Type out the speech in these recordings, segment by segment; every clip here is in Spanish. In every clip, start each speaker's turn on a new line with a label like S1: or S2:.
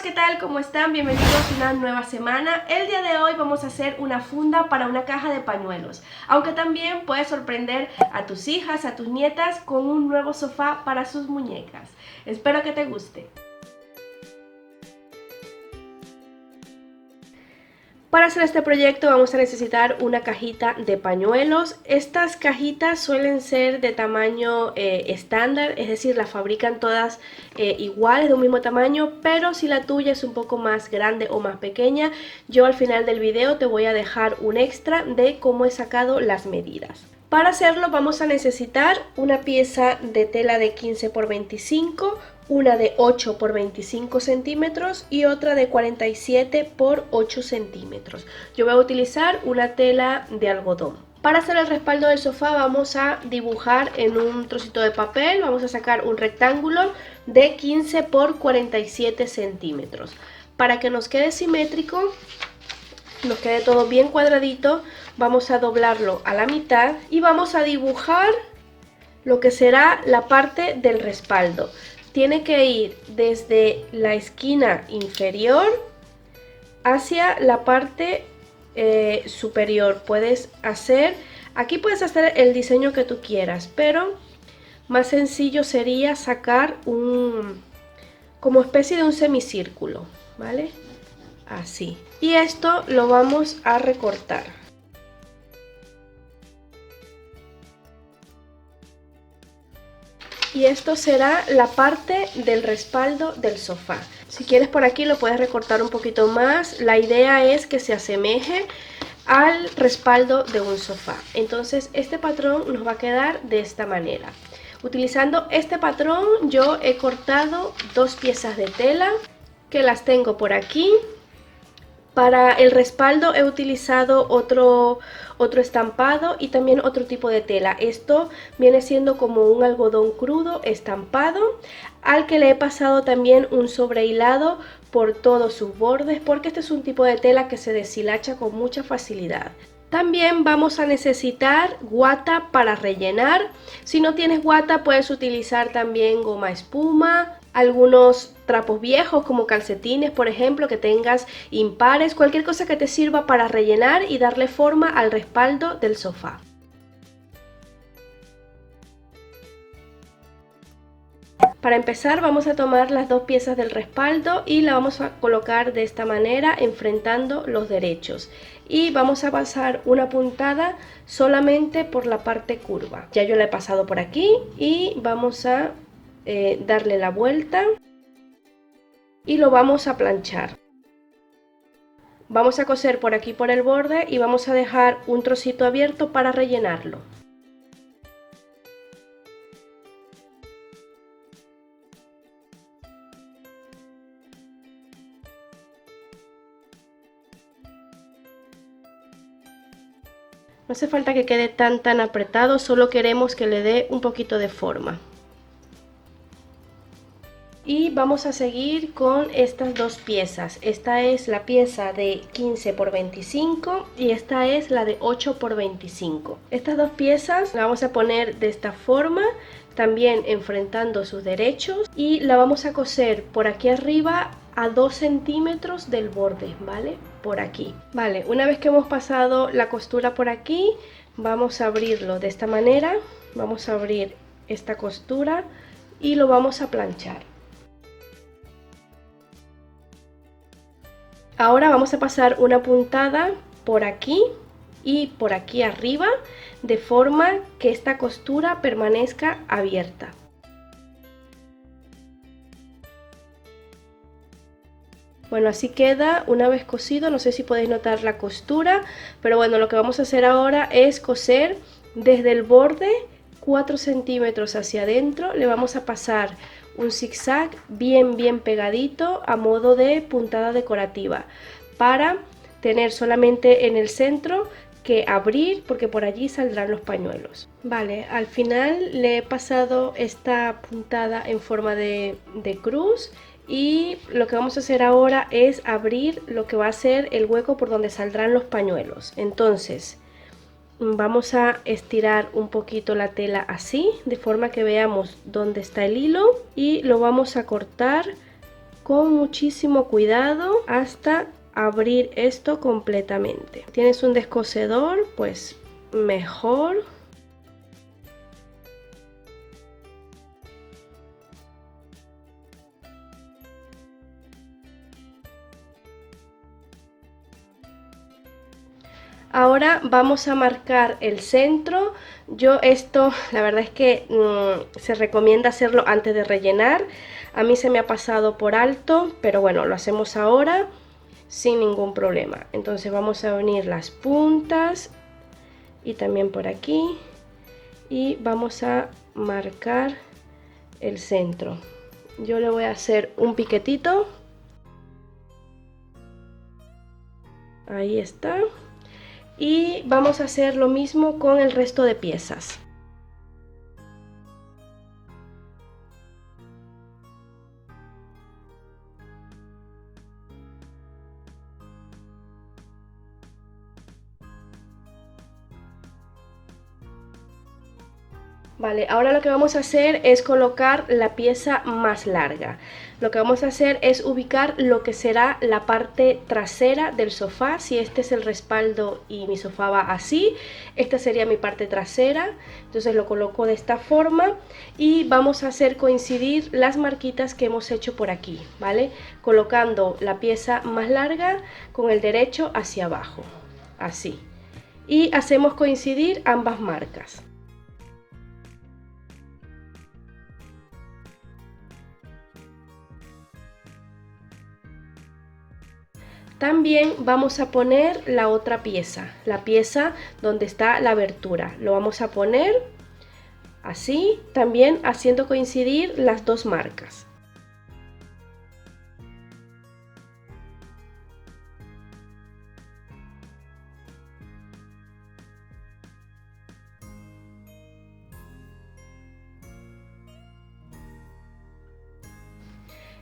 S1: ¿qué tal? ¿Cómo están? Bienvenidos a una nueva semana. El día de hoy vamos a hacer una funda para una caja de pañuelos, aunque también puedes sorprender a tus hijas, a tus nietas con un nuevo sofá para sus muñecas. Espero que te guste. Para hacer este proyecto vamos a necesitar una cajita de pañuelos. Estas cajitas suelen ser de tamaño estándar, es decir, las fabrican todas iguales, de un mismo tamaño, pero si la tuya es un poco más grande o más pequeña, yo al final del video te voy a dejar un extra de cómo he sacado las medidas. Para hacerlo vamos a necesitar una pieza de tela de 15 por 25, una de 8 por 25 centímetros y otra de 47 por 8 centímetros. Yo voy a utilizar una tela de algodón. Para hacer el respaldo del sofá vamos a dibujar en un trocito de papel, vamos a sacar un rectángulo de 15 por 47 centímetros. Para que nos quede simétrico, nos quede todo bien cuadradito, vamos a doblarlo a la mitad y vamos a dibujar lo que será la parte del respaldo. Tiene que ir desde la esquina inferior hacia la parte superior. Aquí puedes hacer el diseño que tú quieras, pero más sencillo sería sacar como especie de un semicírculo, ¿vale? Así. Y esto lo vamos a recortar. Y esto será la parte del respaldo del sofá. Si quieres por aquí lo puedes recortar un poquito más. La idea es que se asemeje al respaldo de un sofá. Entonces este patrón nos va a quedar de esta manera. Utilizando este patrón yo he cortado dos piezas de tela que las tengo por aquí. Para el respaldo he utilizado otro estampado y también otro tipo de tela. Esto viene siendo como un algodón crudo estampado, al que le he pasado también un sobrehilado por todos sus bordes, porque este es un tipo de tela que se deshilacha con mucha facilidad. También vamos a necesitar guata para rellenar. Si no tienes guata puedes utilizar también goma espuma, algunos trapos viejos como calcetines, por ejemplo, que tengas impares, cualquier cosa que te sirva para rellenar y darle forma al respaldo del sofá. Para empezar vamos a tomar las dos piezas del respaldo y la vamos a colocar de esta manera enfrentando los derechos y vamos a pasar una puntada solamente por la parte curva. Ya yo la he pasado por aquí y vamos a darle la vuelta y lo vamos a planchar. Vamos a coser por aquí por el borde y vamos a dejar un trocito abierto para rellenarlo. No hace falta que quede tan apretado, solo queremos que le dé un poquito de forma. Y vamos a seguir con estas dos piezas. Esta es la pieza de 15 por 25 y esta es la de 8 por 25. Estas dos piezas las vamos a poner de esta forma, también enfrentando sus derechos, y la vamos a coser por aquí arriba a 2 centímetros del borde, ¿vale? Por aquí. Vale, una vez que hemos pasado la costura por aquí, vamos a abrirlo de esta manera. Vamos a abrir esta costura y lo vamos a planchar. Ahora vamos a pasar una puntada por aquí y por aquí arriba, de forma que esta costura permanezca abierta. Bueno, así queda una vez cosido. No sé si podéis notar la costura, pero bueno, lo que vamos a hacer ahora es coser desde el borde 4 centímetros hacia adentro. Le vamos a pasar un zigzag bien pegadito a modo de puntada decorativa para tener solamente en el centro que abrir, porque por allí saldrán los pañuelos. Vale, al final le he pasado esta puntada en forma de cruz y lo que vamos a hacer ahora es abrir lo que va a ser el hueco por donde saldrán los pañuelos. Entonces vamos a estirar un poquito la tela así, de forma que veamos dónde está el hilo, y lo vamos a cortar con muchísimo cuidado hasta abrir esto completamente. Tienes un descosedor, pues mejor. Ahora vamos a marcar el centro. Yo esto, la verdad es que se recomienda hacerlo antes de rellenar. A mí se me ha pasado por alto, pero bueno, lo hacemos ahora sin ningún problema. Entonces vamos a unir las puntas y también por aquí. Y vamos a marcar el centro. Yo le voy a hacer un piquetito. Ahí está. Y vamos a hacer lo mismo con el resto de piezas. Vale, ahora lo que vamos a hacer es colocar la pieza más larga. Lo que vamos a hacer es ubicar lo que será la parte trasera del sofá. Si este es el respaldo y mi sofá va así, esta sería mi parte trasera. Entonces lo coloco de esta forma y vamos a hacer coincidir las marquitas que hemos hecho por aquí, ¿vale? Colocando la pieza más larga con el derecho hacia abajo, así. Y hacemos coincidir ambas marcas. También vamos a poner la otra pieza, la pieza donde está la abertura. Lo vamos a poner así, también haciendo coincidir las dos marcas.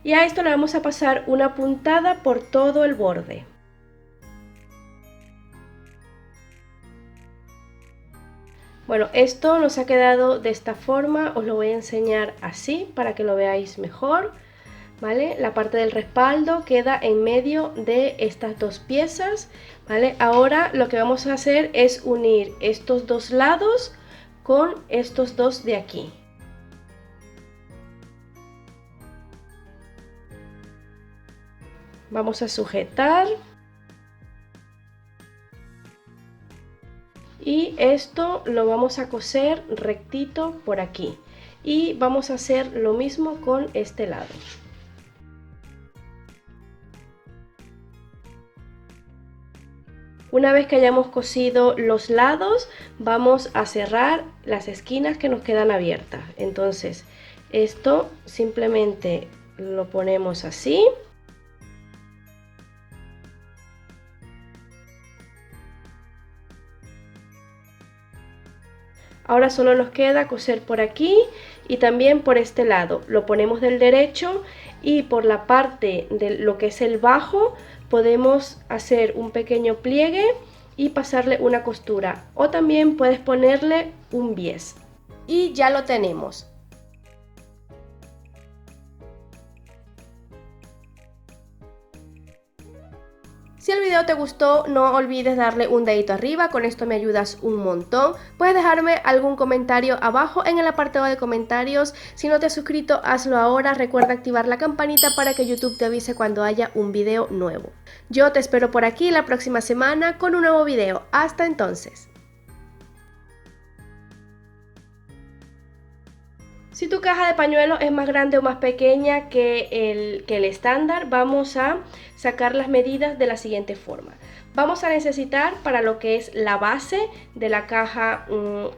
S1: Y a esto le vamos a pasar una puntada por todo el borde. Bueno, esto nos ha quedado de esta forma, os lo voy a enseñar así para que lo veáis mejor, ¿vale? La parte del respaldo queda en medio de estas dos piezas, ¿vale? Ahora lo que vamos a hacer es unir estos dos lados con estos dos de aquí. Vamos a sujetar y esto lo vamos a coser rectito por aquí y vamos a hacer lo mismo con este lado. Una vez que hayamos cosido los lados, vamos a cerrar las esquinas que nos quedan abiertas. Entonces esto simplemente lo ponemos así. Ahora solo nos queda coser por aquí y también por este lado. Lo ponemos del derecho y por la parte de lo que es el bajo podemos hacer un pequeño pliegue y pasarle una costura. O también puedes ponerle un bies. Y ya lo tenemos. Si el video te gustó, no olvides darle un dedito arriba, con esto me ayudas un montón. Puedes dejarme algún comentario abajo en el apartado de comentarios. Si no te has suscrito, hazlo ahora. Recuerda activar la campanita para que YouTube te avise cuando haya un video nuevo. Yo te espero por aquí la próxima semana con un nuevo video. Hasta entonces. Si tu caja de pañuelos es más grande o más pequeña que el estándar, vamos a sacar las medidas de la siguiente forma. Vamos a necesitar para lo que es la base de la caja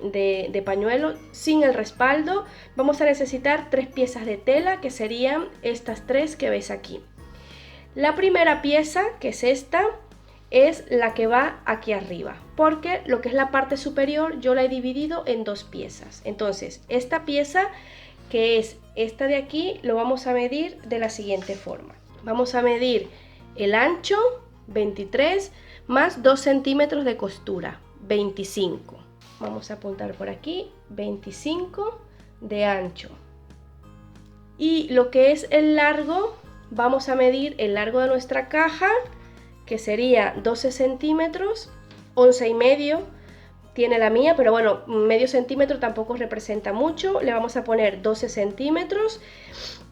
S1: de pañuelo sin el respaldo, vamos a necesitar 3 piezas de tela, que serían estas 3 que veis aquí. La primera pieza, que es esta, es la que va aquí arriba, porque lo que es la parte superior yo la he dividido en 2 piezas. Entonces esta pieza, que es esta de aquí, lo vamos a medir de la siguiente forma. Vamos a medir el ancho, 23, más 2 centímetros de costura, 25. Vamos a apuntar por aquí, 25 de ancho. Y lo que es el largo vamos a medir el largo de nuestra caja, que sería 12 centímetros, 11,5 tiene la mía, pero bueno, medio centímetro tampoco representa mucho. Le vamos a poner 12 centímetros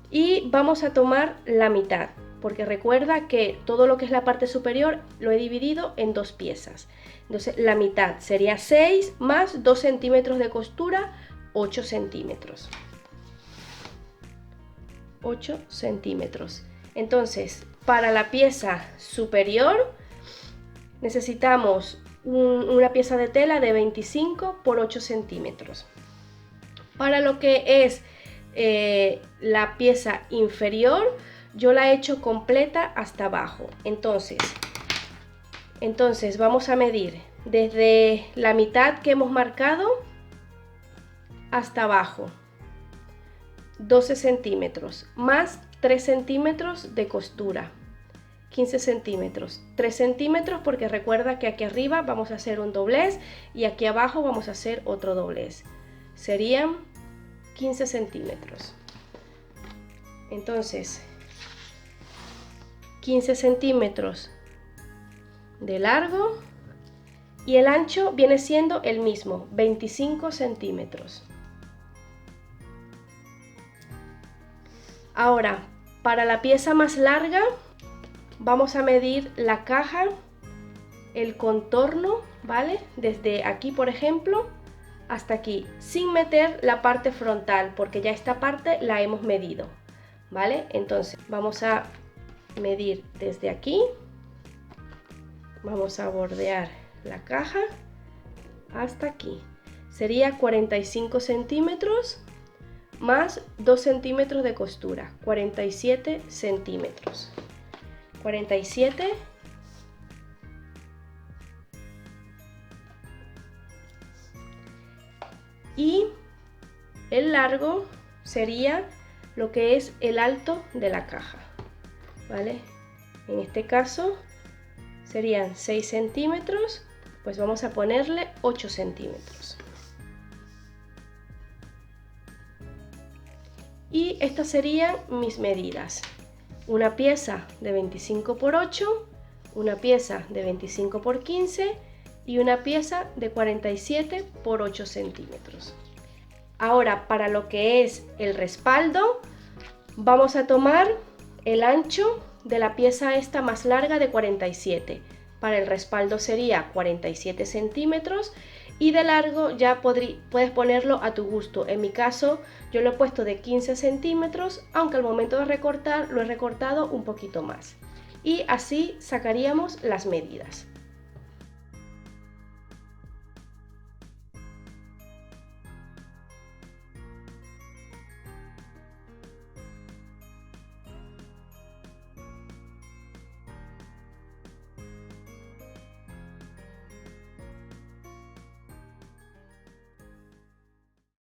S1: y vamos a tomar la mitad, porque recuerda que todo lo que es la parte superior lo he dividido en dos piezas. Entonces la mitad sería 6 más 2 centímetros de costura, 8 centímetros. 8 centímetros. Entonces, para la pieza superior necesitamos una pieza de tela de 25 por 8 centímetros. Para lo que es la pieza inferior, yo la he hecho completa hasta abajo. Entonces vamos a medir desde la mitad que hemos marcado hasta abajo. 12 centímetros más 3 centímetros de costura, 15 centímetros, 3 centímetros porque recuerda que aquí arriba vamos a hacer un doblez y aquí abajo vamos a hacer otro doblez, serían 15 centímetros. Entonces 15 centímetros de largo y el ancho viene siendo el mismo, 25 centímetros. Ahora, para la pieza más larga, vamos a medir la caja, el contorno, ¿vale? Desde aquí, por ejemplo, hasta aquí, sin meter la parte frontal, porque ya esta parte la hemos medido, ¿vale? Entonces, vamos a medir desde aquí, vamos a bordear la caja hasta aquí. Sería 45 centímetros. Más 2 centímetros de costura, 47 centímetros. 47. Y el largo sería lo que es el alto de la caja, ¿vale? En este caso serían 6 centímetros, pues vamos a ponerle 8 centímetros. Y estas serían mis medidas: una pieza de 25 por 8, una pieza de 25 por 15 y una pieza de 47 por 8 centímetros. Ahora, para lo que es el respaldo, vamos a tomar el ancho de la pieza esta más larga de 47. Para el respaldo sería 47 centímetros. Y de largo ya puedes ponerlo a tu gusto. En mi caso yo lo he puesto de 15 centímetros, aunque al momento de recortar lo he recortado un poquito más. Y así sacaríamos las medidas.